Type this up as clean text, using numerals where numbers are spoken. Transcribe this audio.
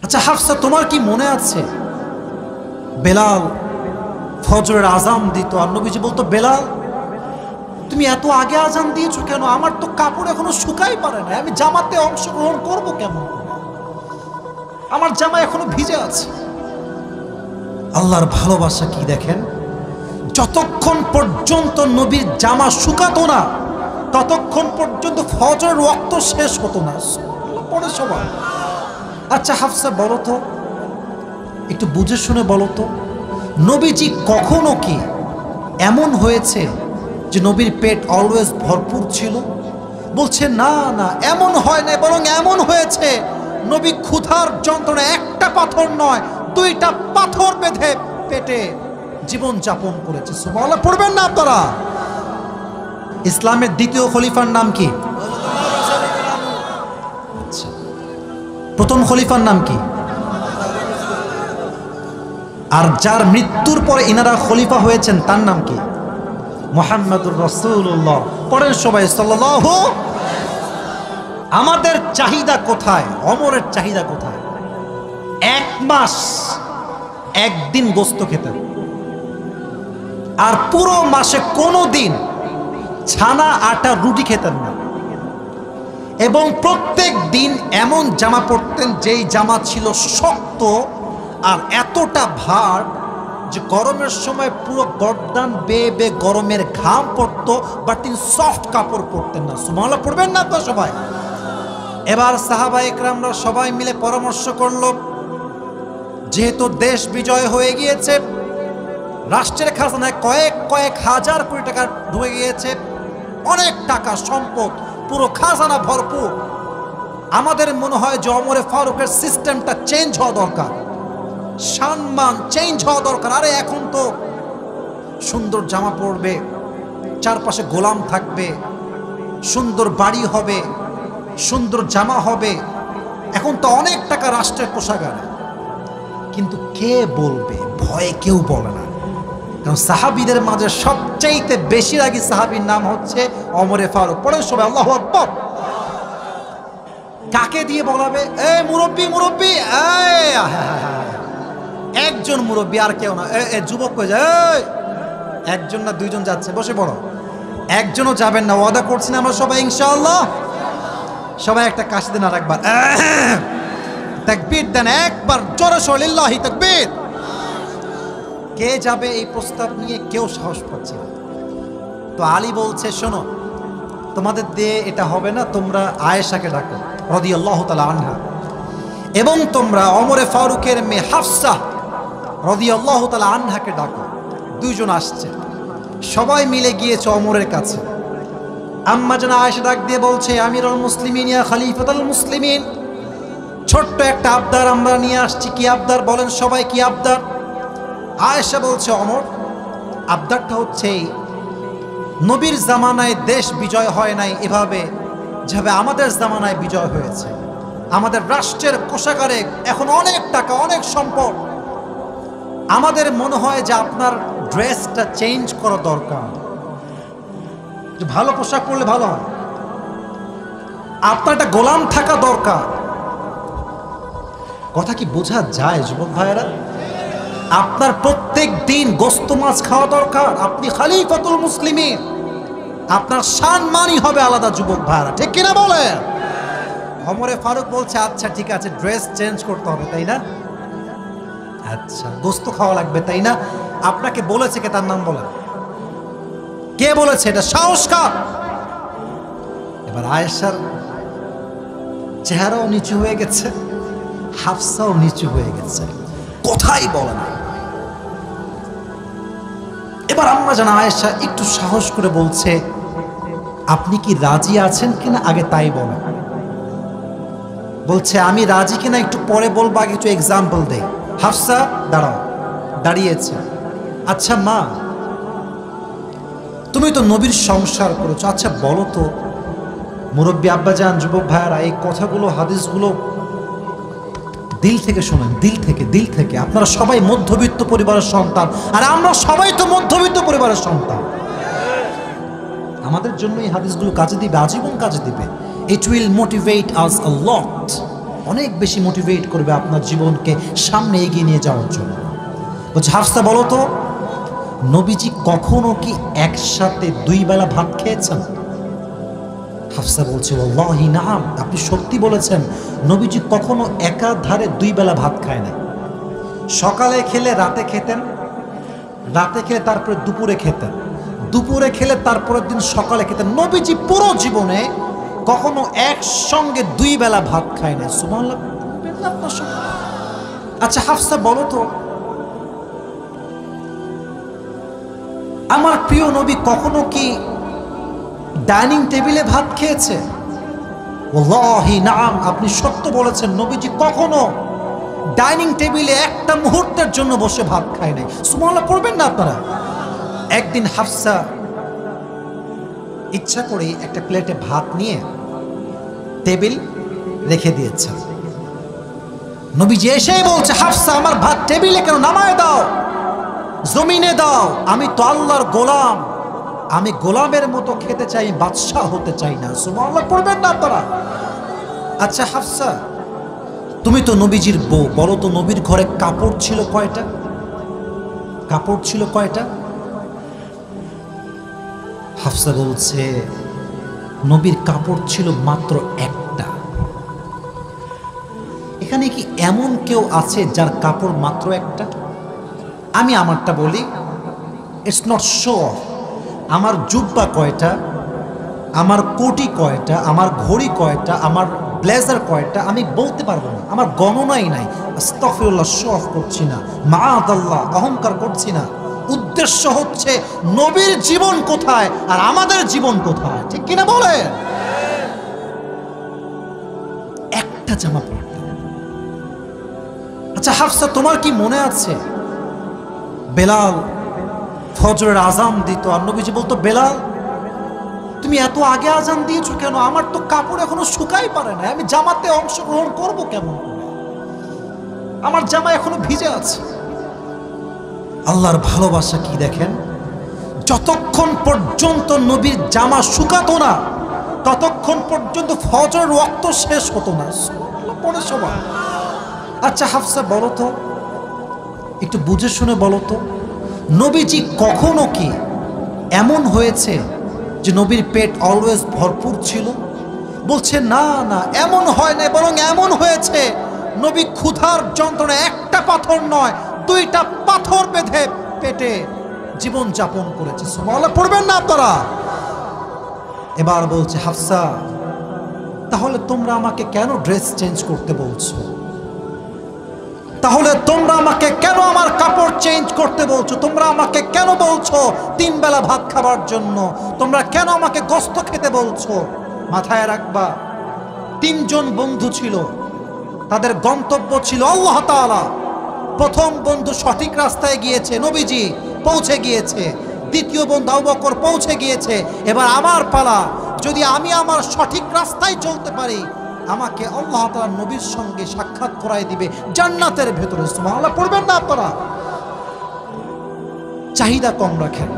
আচ্ছা হাফসা, তোমার কি মনে আছে বেলাল ফজরের আজান দিত আর নবীজি বলতো, বেলাল তুমি এত আগে আজান দিয়েছো কেন? আমার তো কাপড় এখনো শুকাই পারে না, আমি জামাতে অংশগ্রহণ করবো কেমন? আমার জামা এখনো ভিজে আছে। আল্লাহর ভালোবাসা কি দেখেন, যতক্ষণ পর্যন্ত নবীর জামা শুকাতো না ততক্ষণ পর্যন্ত ফজরের ওয়াক্ত শেষ হতো না। পড়ে সবাই। আচ্ছা হাফসা বলো তো, একটু বুঝে শুনে বলো তো, নবীজি কখনো কি এমন হয়েছে যে নবীর পেট অলওয়েজ ভরপুর ছিল? বলছে না না, এমন হয় না, বরং এমন হয়েছে নবী ক্ষুধার যন্ত্রণা একটা পাথর নয় 2টা পাথর বেঁধে পেটে জীবন যাপন করেছে। সুবহানাল্লাহ পড়বেন না আপনারা? ইসলামের দ্বিতীয় খলিফার নাম কি? আচ্ছা, প্রথম খলিফার নাম কি? আর যার মৃত্যুর পরে ইনারা খলিফা হয়েছেন তার নাম কি? মুহাম্মদুর রাসূলুল্লাহ। পড়েন সবাই সাল্লাল্লাহু। আমাদের চাহিদা কোথায়? ওমরের চাহিদা কোথায়? 1 মাস 1 দিন গোস্ত খেতেন, আর পুরো মাসে কোনো দিন ছানা আটা রুটি খেতেন না, এবং প্রত্যেক দিন এমন জামা পরতেন যেই জামা ছিল শক্ত আর এতটা ভার যে গরমের সময় পুরো গর্দান বেয়ে বেয়ে গরমের ঘাম পড়তো, বাট তিনি সফট কাপড় পরতেন না। সুবহানাল্লাহ পড়বেন না তো সবাই? এবার সাহাবা ইকরামরা সবাই মিলে পরামর্শ করলো, যেহেতু দেশ বিজয় হয়ে গিয়েছে, রাষ্ট্রের খাজনায় কয়েক হাজার কোটি টাকা ঢুকে গিয়েছে, অনেক টাকা সম্পদ, পুরো খাজানা ভরপুর, আমাদের মনে হয় যে ওমরে ফারুকের সিস্টেমটা চেঞ্জ হওয়া দরকার, সম্মান চেঞ্জ হওয়া দরকার। আরে এখন তো সুন্দর জামা পরবে, চারপাশে গোলাম থাকবে, সুন্দর বাড়ি হবে, সুন্দর জামা হবে, এখন তো অনেক টাকা রাষ্ট্রের কোষাগারে। কিন্তু কে বলবে? ভয়ে কেউ বলে না, কারণ সাহাবীদের মাঝে সবচাইতে বেশি রাগী সাহাবীর নাম হচ্ছে ওমরে ফারুক। পড়েন সবাই আল্লাহু আকবার। কাকে দিয়ে বলাবে? এ মুরব্বি মুরব্বি, একজন মুরব্বি আর কেউ না। যুবক হয়ে যায়, একজন না 2জন যাচ্ছে, বসে পড়ো। একজনও যাবেন না, ওয়াদা করছি না আমরা সবাই ইনশাআল্লাহ। সবাই একটা কাশি দেন আর একবার তাকবীর দেন, একবার জোরে সরে লিল্লাহি তাকবীর। কে যাবে এই প্রস্তাব নিয়ে? কেউ সাহস পাচ্ছে না। তো আলী বলছে, শোনো, তোমাদের দিয়ে এটা হবে না, তোমরা আয়েশাকে ডাকো রাদিয়াল্লাহু তাআলা আনহা, এবং তোমরা ওমরে ফারুকের মেয়ে হাফসা রাদিয়াল্লাহু তাআলা আনহাকে ডাকো। 2জন আসছে, সবাই মিলে গিয়েছে ওমরের কাছে। আম্মা জান আয়েশা ডাক দিয়ে বলছে, আমিরুল মুসলিমিন ইয়া খলিফাতুল মুসলিমিন, ছোট্ট একটা আবদার আমরা নিয়ে আসছি। কি আবদার বলেন সবাই, কি আবদার? আয়েশা বলছে, ওমর, আবদারটা হচ্ছে নবীর জামানায় দেশ বিজয় হয় নাই এভাবে যেভাবে আমাদের জামানায় বিজয় হয়েছে। আমাদের রাষ্ট্রের কোষাগারে এখন অনেক টাকা, অনেক সম্পদ। আমাদের মনে হয় যে আপনার ড্রেসটা চেঞ্জ করা দরকার, ভালো পোশাক পরলে ভালো হয়, আপনার একটা গোলাম থাকা দরকার। কথা কি বোঝা যায় যুবক ভাইয়েরা? আপনার প্রত্যেক দিন গোস্ত মাছ খাওয়া দরকার, আপনি খলিফাতুল মুসলিমিন, আপনার সম্মানই হবে আলাদা যুবক ভাইয়েরা, ঠিক কিনা বলেন? ওমরে ফারুক বলছে, আচ্ছা ঠিক আছে, ড্রেস চেঞ্জ করতে হবে তাই না? আচ্ছা, গোস্ত খাওয়া লাগবে তাই না? আপনাকে বলেছে কে? তার নাম বলেন। কে বলেছে? এটা সাহসকার। এবার আয়েশার চেহারাও নিচু হয়ে গেছে, হাফসাও নিচু হয়ে গেছে, কথাই বলে না। এবার আম্মা জান আয়েশা একটু সাহস করে বলছে, আপনি কি রাজি আছেন কিনা আগে তাই বলেন। বলছে, আমি রাজি কিনা একটু পরে বলবো, আগে একটু এক্সাম্পল দেই। হাফসা দাঁড়াও, দাঁড়িয়েছে। আচ্ছা মা, তুমি তো নবীর সংসার করেছো, আচ্ছা বলো তো মুরব্বী আব্বাজান, যুবক ভাইয়ারা, এই কথাগুলো, হাদিসগুলো দিল থেকে শোনেন, দিল থেকে। আপনারা সবাই মধ্যবিত্ত পরিবারের সন্তান, আর আমরা সবাই তো মধ্যবিত্ত পরিবারের সন্তান। আমাদের জন্য এই হাদিসগুলো কাজে দিবে, আজীবন কাজে দিবে। ইট উইল মোটিভেট আস আ লট। অনেক বেশি মোটিভেট করবে আপনার জীবনকে সামনে এগিয়ে নিয়ে যাওয়ার জন্য। বলছে হাফসা বলো তো, নবীজি কখনো কি একসাথে 2 বেলা ভাত খেয়েছেন? হাফসা বলছে ওয়াল্লাহি নাম, আপনি সত্যি বলেছেন, নবীজি কখনো একাধারে 2 বেলা ভাত খায় না। সকালে খেলে রাতে খেতেন, রাতে খেলে তারপরে দুপুরে খেতেন, দুপুরে খেলে তারপরের দিন সকালে খেতেন। নবীজি পুরো জীবনে কখনো একসঙ্গে 2 বেলা ভাত খায় না। সুবহানাল্লাহ। আচ্ছা হাফসা বলো তো, আমার প্রিয় নবী কখনো কি ডাইনিং টেবিলে ভাত খেয়েছে? ওয়াল্লাহি নাম, আপনি সত্য বলেছেন, নবীজি কখনো ডাইনিং টেবিলে একটা মুহূর্তের জন্য বসে ভাত খায় নাই। সুবহানাল্লাহ পড়বেন না আপনারা? একদিন হাফসা ইচ্ছা করে একটা প্লেটে ভাত নিয়ে টেবিল রেখে দিয়েছেন। নবীজি এসেই বলছে হাফসা আমার ভাত টেবিলে কেন, নামায় দাও, জমিনে দাও, আমি তো আল্লাহর গোলাম, আমি গোলামের মতো খেতে চাই, বাদশাহ হতে চাই না। সুবহানাল্লাহ পড়বেন না আপনারা? আচ্ছা হাফসা তুমি তো নবীজির বউ, বলো তো নবীর ঘরে কাপড় ছিল কয়টা? কাপড় ছিল কয়টা? হাফসা বলছে নবীর কাপড় ছিল মাত্র একটা। এখানে কি এমন কেউ আছে যার কাপড় মাত্র একটা? আমি আমারটা বলি, ইটস নট শো অফ। আমার জুব্বা কয়টা, আমার কোটি কয়টা, আমার ঘড়ি কয়টা, আমার ব্লেজার কয়টা আমি বলতে পারবো না, আমার গণনাই নাই। আস্তাগফিরুল্লাহ, শো অফ করছি না, মাআদাল্লাহ, অহংকার করছি না। উদ্দেশ্য হচ্ছে নবীর জীবন কোথায় আর আমাদের জীবন কোথায়, ঠিক কিনা বলে? একটা জামা পরতে। আচ্ছা হাফসা তোমার কি মনে আছে বেলাল ফজরের আজান দিত আর নবীজি বলতো বেলাল তুমি এত আগে আজান দিয়েছো কেন? আমার তো কাপড় এখনো শুকাই পারে না, আমি জামাতে অংশগ্রহণ করবো কেমন করে? আমার জামা এখনো ভিজে আছে। আল্লাহর ভালোবাসা কি দেখেন, যতক্ষণ পর্যন্ত নবীর জামা শুকাতো না ততক্ষণ পর্যন্ত ফজরের ওয়াক্ত শেষ হতো না। পরে সবাই। আচ্ছা হাফসা বলো তো, একটু বুঝে শুনে বলো তো, নবীজি কখনো কি এমন হয়েছে যে নবীর পেট অলওয়েজ ভরপুর ছিল? বলছে না না, এমন হয় না, বরং এমন হয়েছে নবী ক্ষুধার যন্ত্রণা একটা পাথর নয় 2টা পাথর বেঁধে পেটে জীবন যাপন করেছে। সুবহানাল্লাহ পড়বেন না আপনারা? এবার বলছে হাফসা তাহলে তোমরা আমাকে কেন ড্রেস চেঞ্জ করতে বলছো? তাহলে তোমরা আমাকে কেন আমার কাপড় চেঞ্জ করতে বলছো? তোমরা আমাকে কেন বলছো 3 বেলা ভাত খাবার জন্য? তোমরা কেন আমাকে গোশত খেতে বলছো? মাথায় রাখবা 3 জন বন্ধু ছিল, তাদের গন্তব্য ছিল আল্লাহ তাআলা। প্রথম বন্ধু সঠিক রাস্তায় গিয়েছে, নবীজি পৌঁছে গিয়েছে। দ্বিতীয় বন্ধু আবু বকর পৌঁছে গিয়েছে। এবার আমার পালা, যদি আমি আমার সঠিক রাস্তায় চলতে পারি আমাকে আল্লাহ তাআলা নবীর সঙ্গে সাক্ষাৎ করায় দিবে জান্নাতের ভেতরে। সুবহানাল্লাহ পড়বেন না আপনারা? চাহিদা কম রাখেন।